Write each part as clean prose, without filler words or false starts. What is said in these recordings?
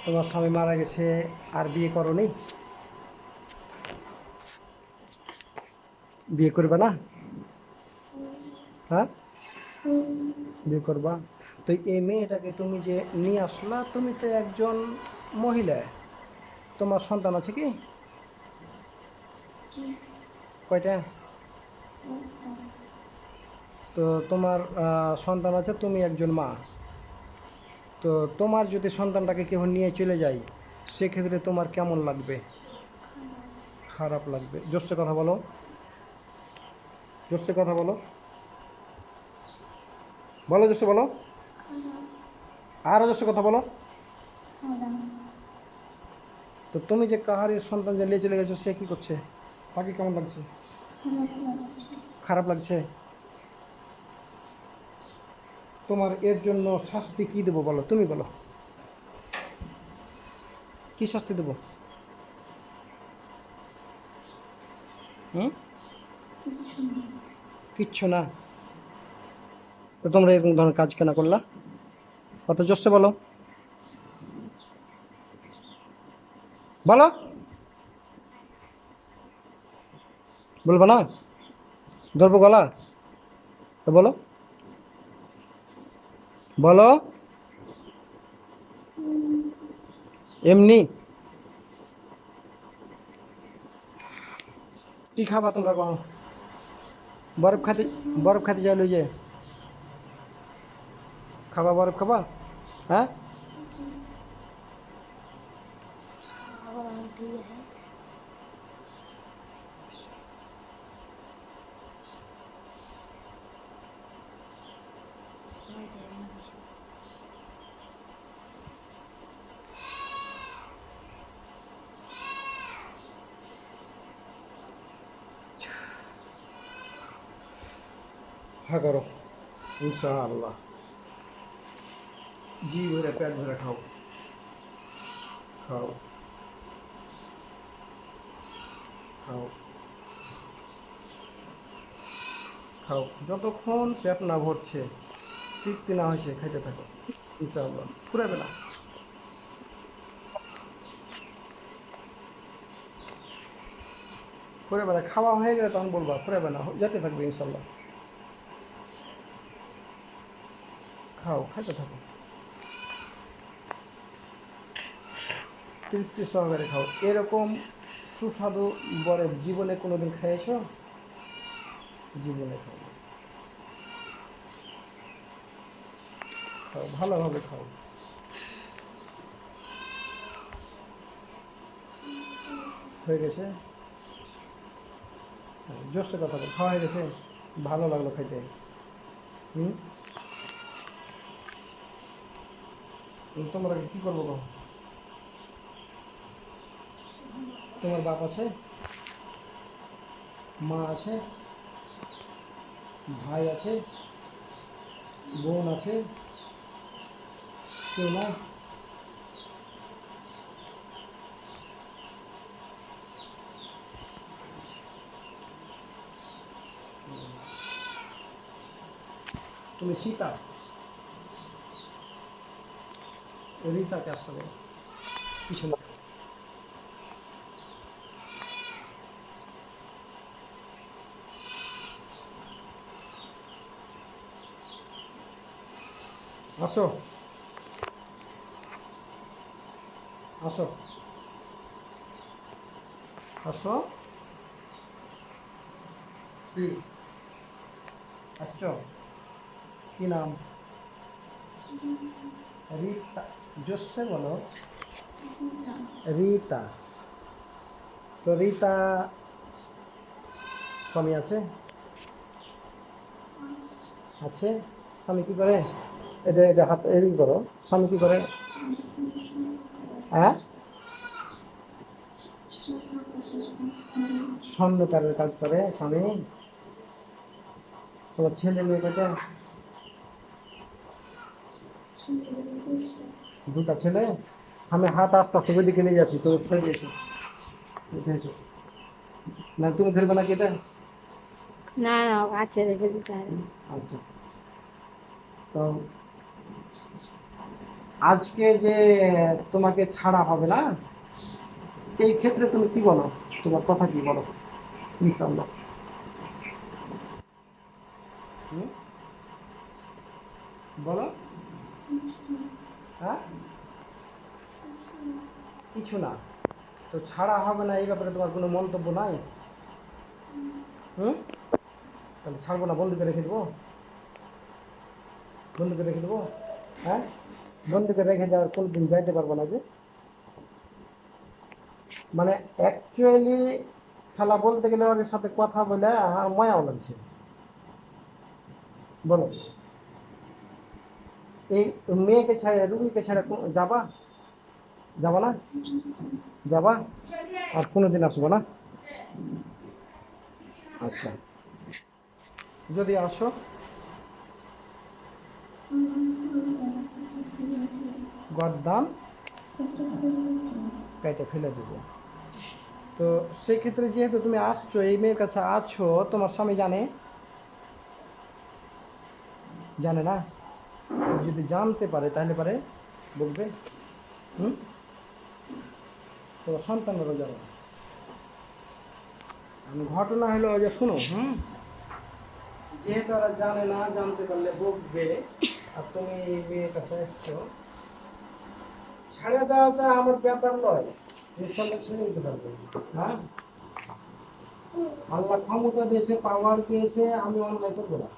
তোমার স্বামী মারা গেছে, আর বিয়ে করনি? বিয়ে করবে না? হ্যাঁ, বিয়ে করবা। তো এই মেয়েটাকে তুমি যে নিয়ে আসলা, তুমি তো একজন মহিলা, তোমার সন্তান আছে কি? কয়টা? তো তোমার সন্তান আছে, তুমি একজন মা। তো তোমার যদি সন্তানটাকে কেউ নিয়ে চলে যায়, সেক্ষেত্রে তোমার কেমন লাগবে? খারাপ লাগবে। জোরসে কথা বলো, জোরসে কথা বলো, বলো জোরসে বলো, আরও জোরসে কথা বলো। তো তুমি যে কাহারির সন্তান যে নিয়ে চলে গেছো, সে কি করছে? তাকে কেমন লাগছে? খারাপ লাগছে। তোমার এর জন্য শাস্তি কি দেবো বলো, তুমি বলো, কি শাস্তি দেবো? হুম? কিচ্ছু না। তো তোমরা এরকম ধরনের কাজ কেন করলা? কত জোরসে বলো, বলো। বলবো না? ধরবো গলা? তো বলো, বলো। এমনি? কি খাবা তোমরা কहो? বরফ খাতে, বরফ খাতে যাও, লই যে খাবা, বরফ খাবা? হ্যাঁ? হ্যাঁ করো, ইনশাআল্লাহ। জি ভরে পেট ভরে খাও, খাও, খাও, খাও, যতক্ষণ পেট না ভরছে, তৃপ্তি না হয়েছে, খাইতে থাকো, ইনশাআল্লাহ ফুরাবে না। ফুরাবে না, খাওয়া হয়ে গেলে তখন বলবা, ফুরাবে না, যেতে থাকবে ইনশাআল্লাহ। খাও, খাইতে থাকো, তৃপ্তি সহকারে খাও। এরকম সুস্বাদু বরফ জীবনে কোনোদিন খেয়েছো? জীবনে খাও না। খাও, ভালোভাবে খাও। হয়ে গেছে? হ্যাঁ, জোরসে কথা বল, খাওয়া হয়ে গেছে? ভালো লাগলো খাইতে। হুম? তোমরা কি করবো কো? তোমার বাপ আছে, মা আছে, ভাই আছে, বোন আছে, কেউ নাই? তুমি সীতা, রীতাকে আসতে বলো পিছনে। আসো, আসো, আসো। কি আসছো? কি নাম? রীতা। জোসে বলো, রীতা। তো রীতা স্বামী আছে? আছে। স্বামী কি করে? এটা এটা হাত এদিকে করো। স্বামী কি করে? হ্যাঁ, স্বর্ণকারের কাজ করে স্বামী। তোমার ছেলে মেয়ে কয়টা? দুটা ছেলে। আমি হাত আস্তে আস্তে ওইদিকে নিয়ে যাচ্ছি, তো ছেড়ে দিয়েছো, উঠেছো। না তুমি ধরবে নাকি এটা? না না, আচ্ছা রেখে দিতে হবে। আচ্ছা। তো আজকে যে তোমাকে ছাড়া হবে না, এই ক্ষেত্রে তুমি কি বলো? তোমার কথা কি বলো? ইনশাল্লাহ। হুম? বলো। হ্যাঁ, কিছু না। তো ছাড়া হবে না এই ব্যাপারে তোমার কোনো মন্তব্য নাই? হুম? তাহলে ছাড়বো না, বন্ধুকে রেখে দেবো? বন্ধুকে রেখে দেবো? হ্যাঁ, বন্ধুকে রেখে যাওয়ার কোনদিন যাইতে পারবো না যে? মানে অ্যাকচুয়ালি খেলা বলতে গেলে ওর সাথে কথা বলে আমার মায়াও লাগছে। বলো, এই মেয়েকে ছেড়ে রুবিকে ছেড়ে যাবা? যাবা না? যাবা? আর কোনোদিন আসবো না? আচ্ছা, যদি আসো গরদান কেটে ফেলে দেবো। তো সেক্ষেত্রে যেহেতু তুমি আসছো, এই মেয়ের কাছে আছো, তোমার স্বামী জানে? জানে না? যদি জানতে পারে তাহলে পারে বলবে? হুম? তোমার সন্তানেরও জানে? আমি ঘটনা হলো ওই যে শুনো, যেহেতু ওরা জানে না, জানতে পারলে বকবে, আর তুমি এই মেয়ের কাছে এসছো, ছাড়ে দেওয়াটা আমার ব্যাপার নয়। ইনশাল্লাহ ছেড়ে দিতে পারবো। হ্যাঁ, আল্লাহ ক্ষমতা দিয়েছে, পাওয়ার দিয়েছে, আমি অন্যায় করবো না।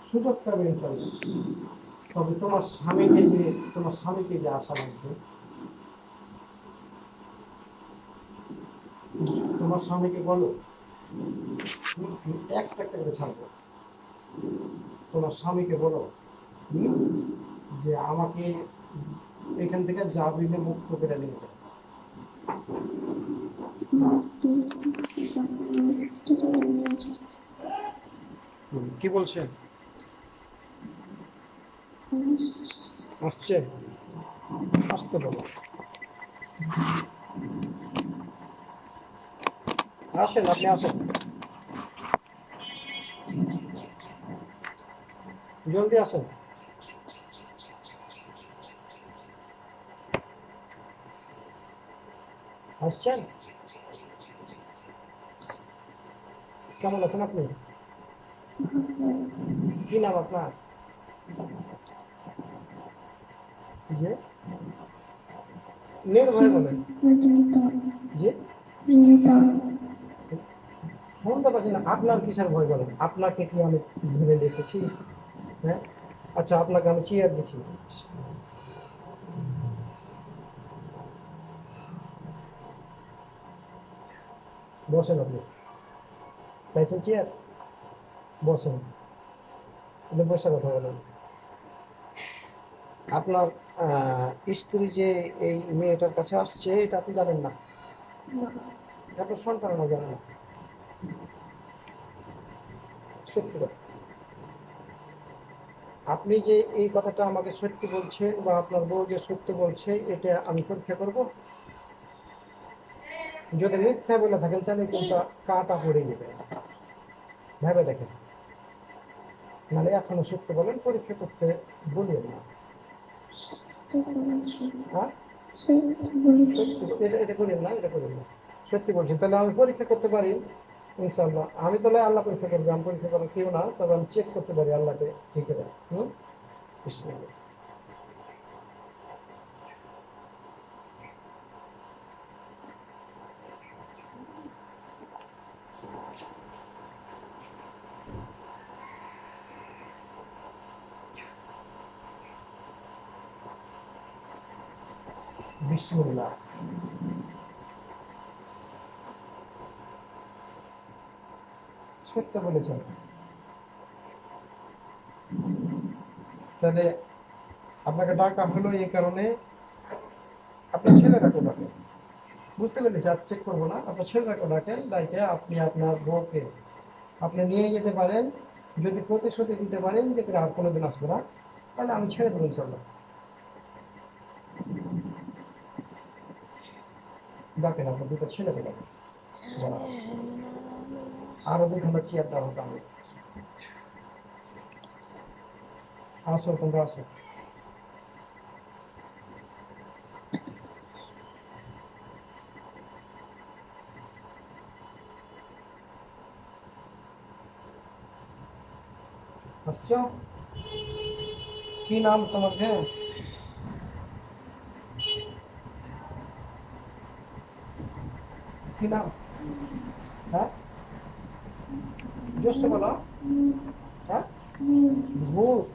সুযোগ পাবে ইনশাল্লাহ। তবে তোমার স্বামীকে যে আশা লাগবে, তোমার স্বামীকে বলো একটা একটা করে ছাড়বো। তোমার স্বামীকে বলো যে আমাকে এখান থেকে জামিনে মুক্ত করে নিয়ে যাও। কি বলছেন? আসছে? আসতে বলো। আসেন, আপনি আসেন, জলদি আসেন। আসছেন? কেমন আছেন আপনি? কি নাম আপনার? যে নির্ভয় বলেন। যে শুনতে পাচ্ছি না, আপনার কিসের ভয় বলেন? আপনাকে কি আমি ধরে নিয়ে এসেছি? হ্যাঁ, আচ্ছা, আপনাকে আমি চেয়ার দিচ্ছি, বসেন। আপনি চাইছেন চেয়ার? বসেন, আপনি বসে কথা বলেন। আপনার স্ত্রী যে এই মেয়েটার কাছে আসছে, এটা আপনি জানেন না? আপনার সন্তানও জানে না? সত্যি কথা। আপনি যে এই কথাটা আমাকে সত্যি বলছেন, বা আপনার বউ যে সত্যি বলছে, এটা আমি পরীক্ষা করব। যদি মিথ্যা বলে থাকেন তাহলে কিন্তু কাটা পড়ে যাবে, ভেবে দেখেন। নাহলে এখনো সত্য বলেন, পরীক্ষা করতে বলিও না। হ্যাঁ, সত্যি এটা এটা করেন না, এটা করেন না। সত্যি বলছেন, তাহলে আমি পরীক্ষা করতে পারি ইনশাল্লাহ। আমি তাহলে আল্লাহ পরীক্ষা করবো, আমি পরীক্ষা করার কেউ না, তবে আমি চেক করতে পারি আল্লাহকে। ঠিক আছে? বিসমিল্লাহ। বিসমিল্লাহ। সত্য বলেছেন। তাহলে আপনাকে ডাকা হলো এই কারণে, আপনার ছেলেরাকে ডাকেন। বুঝতে পেরেছি, আর চেক করবো না। আপনার ছেলেরাকে ডাকেন, ডাকে আপনি আপনার বউকে আপনি নিয়ে যেতে পারেন। যদি প্রতিশ্রুতি দিতে পারেন যে আর কোনোদিন আসবে না, তাহলে আমি ছেড়ে দেবো ইনশাল্লাহ। ডাকেন, আপনার দুটো ছেলেকে ডাকেন, যারা আছে। আরো 2 ঘন্টা চেয়ার দেওয়া হতো আমি। আসো তোমরা আসো। আসছো? কি নাম তোমার? হ্যাঁ, কি নাম? হ্যাঁ, জোরসে বলো। হ্যাঁ, ভূত।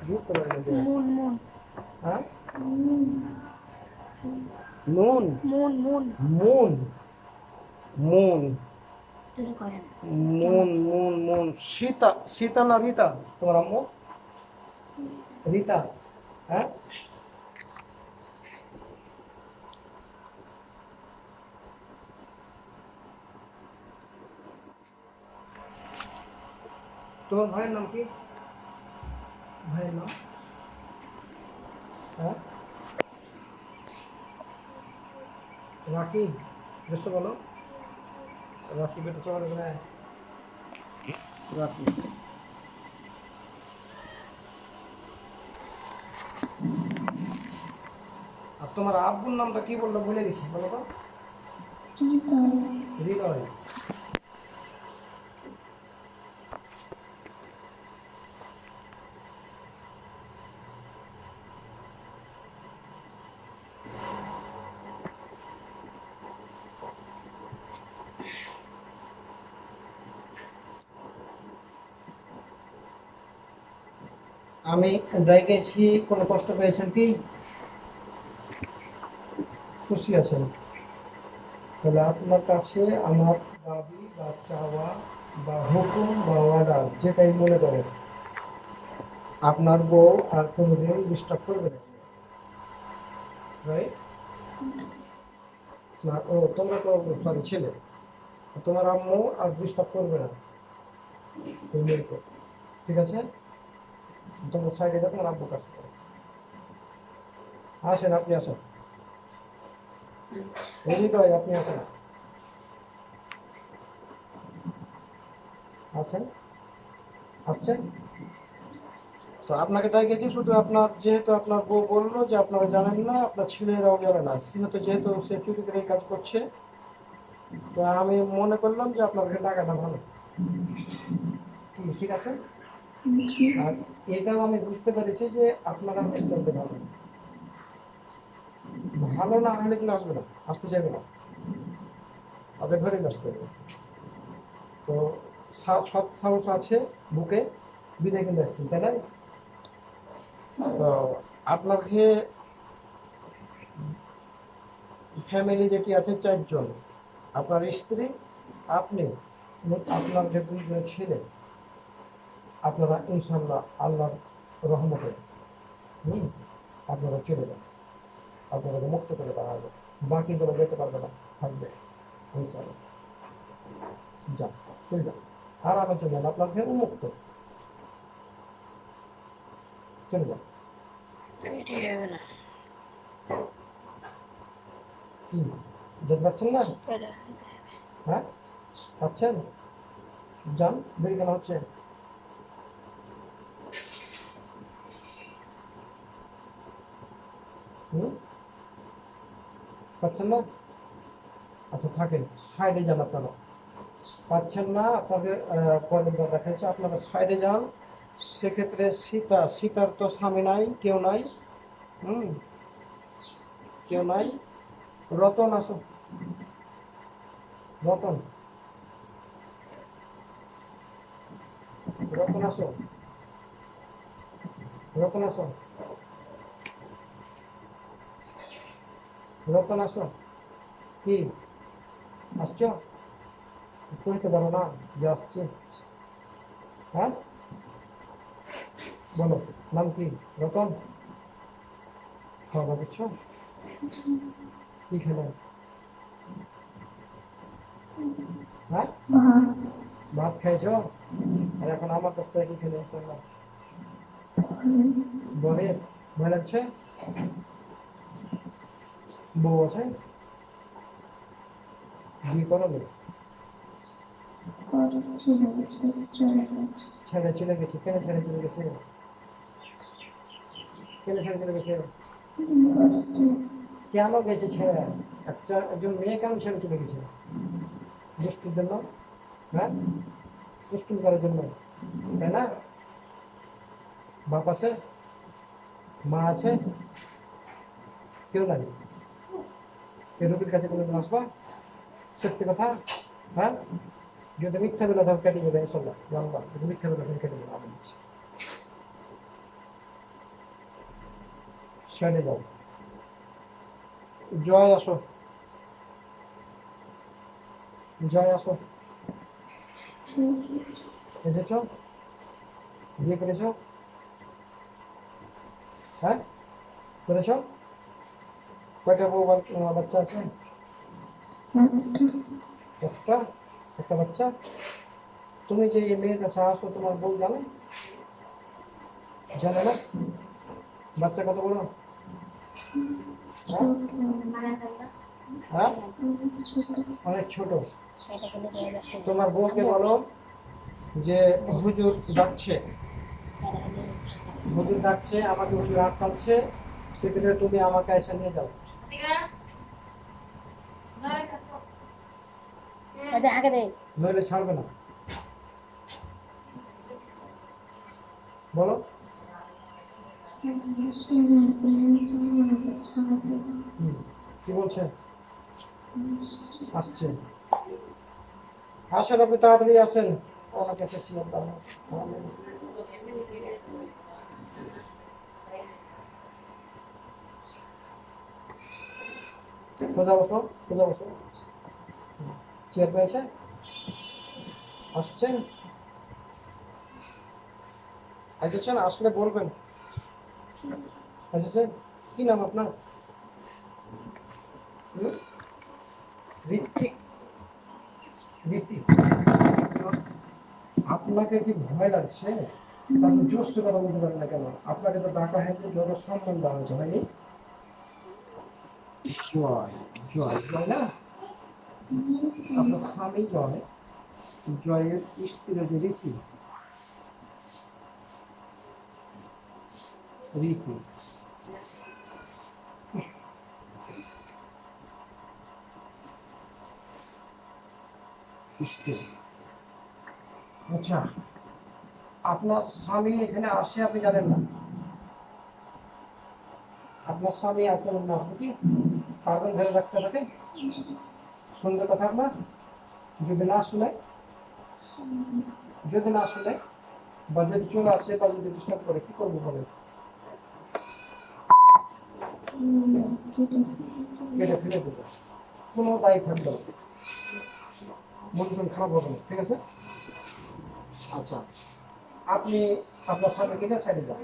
ভূত তোমার মধ্যে। মুন মুন হ্যাঁ, নুন। Moon moon moon. মুন। তুই করেন কেমন moon moon moon. Sita. Sita না রীতা তোমার আম্মু? রীতা। হ্যাঁ, তোমার ভাইয়ের নাম কি? ভাইয়ের নাম? হ্যাঁ, রাকিব। জোরসে বলো। রাকিব, এটা চলো না। রাকিব। আর তোমার আব্বুর নামটা কি বললো, ভুলে গেছি, বলো তো। হৃদয়। আমি ডেকেছি, কোনো কষ্ট পেয়েছেন কি? খুশি আছেন? তাহলে আপনার কাছে আমার দাবি বা চাওয়া বা হুকুম বা অর্ডার যেটাই মনে করেন, আপনার বউ আর কোনোদিন ডিস্টার্ব করবে না, রাইট? না, ও তোমরা তো সরি ছেলে, তোমার আম্মু আর ডিস্টার্ব করবে না ওই মেয়েকে, ঠিক আছে? তোমার সাইডে যাও, তোমার আব্বু কাজ করো। আসেন, আপনি আসেন। এই হৃদয়, আপনি আসেন। আসেন। আসছেন? তো আপনাকে ডেকেছি শুধু আপনার, যেহেতু আপনার বউ বললো যে আপনারা জানেন না, আপনার ছেলেরাও জানে না, সেহেতু যেহেতু সে চুরি করে এই কাজ করছে, তো আমি মনে করলাম যে আপনাকে টাকাটা ভালো। কি ঠিক আছে? আর এটাও আমি বুঝতে পেরেছি যে আপনারা মিস্টারকে ভালো, ভালো না হলে কিন্তু আসবে না, আসতে চাইবে না, তাদের ধরে নিয়ে আসতে হবে। তো সৎ সাহস আছে বুকে, বিদায় কিন্তু আসছেন, তাই না? তো আপনার যে ফ্যামিলি যেটি আছে 4 জন, আপনার স্ত্রী, আপনি এবং আপনার যে 2 জন ছেলে, আপনারা ইনশাল্লাহ আল্লাহর রহমতে হুম আপনারা চলে যান, আপনারা মুক্ত করে দেওয়া হবে, বাকিগুলো যেতে পারবে না, থাকবে ইনশাল্লাহ। যান, চলে যান, আরামে চলে যান, আপনার ঘরে উন্মুক্ত, চলে যান। সেটা হবে না কি যেতে পারছেন না? কেডা হ্যাঁ, পাচ্ছেন? যান, দেরি কেন হচ্ছে? হুম, পাচ্ছেন না? আচ্ছা থাকেন, সাইডে যান আপনারা। পাচ্ছেন না, আপনাদের পরের বার দেখাচ্ছে, আপনারা সাইডে যান। সেক্ষেত্রে সীতা, সীতার তো স্বামী নাই, কেউ নাই। হুম, কেউ নাই। রতন আসো। রতন। রতন আসো। রতন আসো। রতন আসো। কি আসছো? কইতে পারো না যে আসছে? হ্যাঁ, বলো, নাম কি? রতন। খাওয়া দাওয়া করছো? কি খেলে? হ্যাঁ, ভাত খাইছো? আর এখন আমার কাছ থেকে কি খেলে আসছো? বলে ভয় লাগছে? বউ আছে? বিয়ে করো নি? ছেড়ে চলে গেছে, কেন ছেড়ে চলে গেছে? কেন ছেড়ে চলে গেছে? কেন গেছে ছেড়ে? একজন মেয়ে কেন ছেড়ে চলে গেছে? দুষ্টুর জন্য? হ্যাঁ, দুষ্টুম করার জন্য, তাই না? বাপ আছে, মা আছে, কেউ নাই? এই রোগীর কাছে কোনোদিন আসবা? সত্যি কথা, হ্যাঁ? যদি মিথ্যা বলে ধর কেটে দেবে, চলো জানবা, যদি মিথ্যা বলে ধর কেটে দেবে, আমি ছেড়ে যাও। জয় আসো, জয় আসো। এসেছো? বিয়ে করেছো? হ্যাঁ, করেছো? কয়টা বউ বাচ্চা আছে? একটা, একটা বাচ্চা। তুমি যে এই মেয়ের কাছে আসো, তোমার বউ জানে? জানে না? বাচ্চা কত বড়? হ্যাঁ? হ্যাঁ? অনেক ছোট। তোমার বউকে বলো যে হুজুর ডাকছে, হুজুর ডাকছে, আমাকে হুজুর হাত টানছে, সেক্ষেত্রে তুমি আমাকে এসে নিয়ে যাও। নইলে ছাড়বে না। বলো। কি বলছে? আসছে। আসেন, আপনি তাড়াতাড়ি আসেন। ওনাকে একটা ছিলাম সোজা বসো, সোজা বসো। চেয়ার পেয়েছে? আসছেন? এসেছেন? আসলে বলবেন। এসেছেন? কি নাম আপনার? ঋত্বিক। ঋত্বিক, আপনাকে কি ভয় লাগছে? আপনি জোর কথা বলতে পারেন না কেন? আপনাকে তো ডাকা হয়েছে, যত সম্মান দেওয়া হয়েছে, হয়নি? জয়, জয়, জয় না? আপনার স্বামী জয়, জয়ের স্ত্রী হচ্ছে রীতি। রীতি, স্ত্রী। আচ্ছা, আপনার স্বামী এখানে আসে আপনি জানেন না? আপনার স্বামী আপনার নাম কি? পাগল ধরে রাখতে থাকে? সুন্দর কথা আপনার? যদি না শুনে, যদি না শুনে, বা যদি চলে আসে, বা যদি ডিস্টার্ব করে, কি করবো বলেন? কেটে ফেলে দেবো, কোনো দায়ী থাকবে না, মন খারাপ হবে না, ঠিক আছে? আচ্ছা, আপনি আপনার স্বামীকে না সাইডে যান,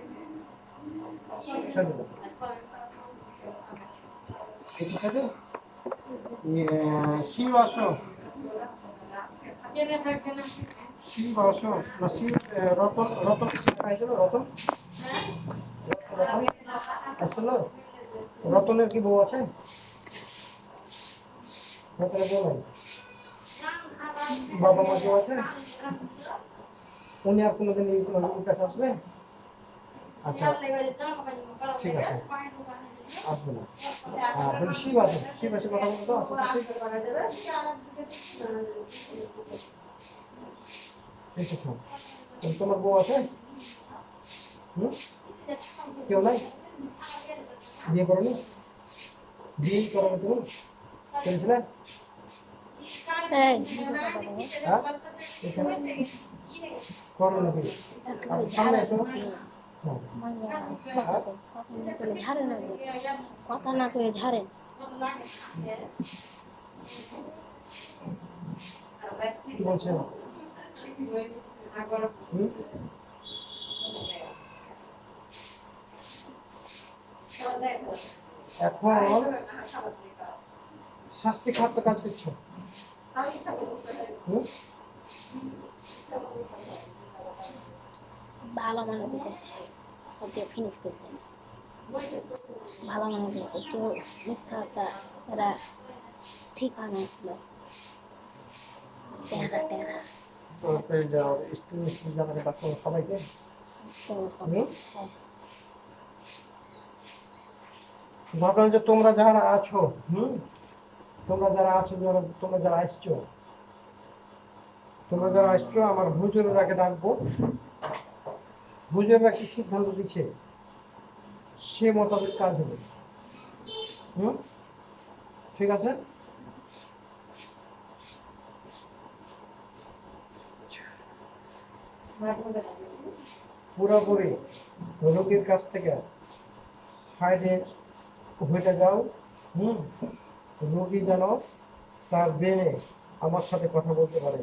সাইডে যান, এই সাইডে। শিব আসো, শিব আসো, না শিব, রতন, রতন পাইছিল, রতন, রতন আসলো। রতনের কি বউ আছে? রতনের বউ নাই? বাবা মা কেউ আছে? উনি আর কোনোদিন এই কাছে আসবে? আচ্ছা, ঠিক আছে, আসবে না। তাহলে শিব আছে, শিব এসে কথা বলতো, এসেছো? তোমার বউ আছে? হুম, কেউ নাই? বিয়ে করনি? বিয়ে করো তুমি? করেছিলে? হ্যাঁ, এখানে করো নাকি? সামনে এসো। ঝাড়েন না, কথা না করে ঝাড়েন। কি বলছে? এখন শাস্তি খাদ্য কাজ করছো? ভালো মানুষ করছে, সব দিয়ে ফিনিশ করতে ভালো মানুষ করছে, কেউ মিথ্যা এরা ঠিক হয় না। টেহারা টেহারা তো এই যে স্ত্রী যাদেরকে ডাক্তার সবাইকে হুম? হ্যাঁ ভাবলাম যে তোমরা যারা আছো তোমরা যারা আছো তোমরা যারা আসছো আমার হুজুররাকে ডাকবো। হুজুররা কি সিদ্ধান্ত দিচ্ছে সে মোতাবেক কাজ হবে। ঠিক আছে। পুরোপুরি রোগীর কাছ থেকে সাইডে হয়ে যাও। রোগী যেন তার ব্রেনে আমার সাথে কথা বলতে পারে।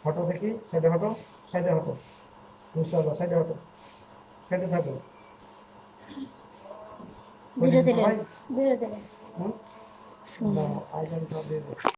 হটো দেখি, সাইডে হটো, সাইডে হটো, ইনশাআল্লাহ সাইডে হটো, সাইডে থাকো। বিরোধী বিরোধী না, আই ক্যান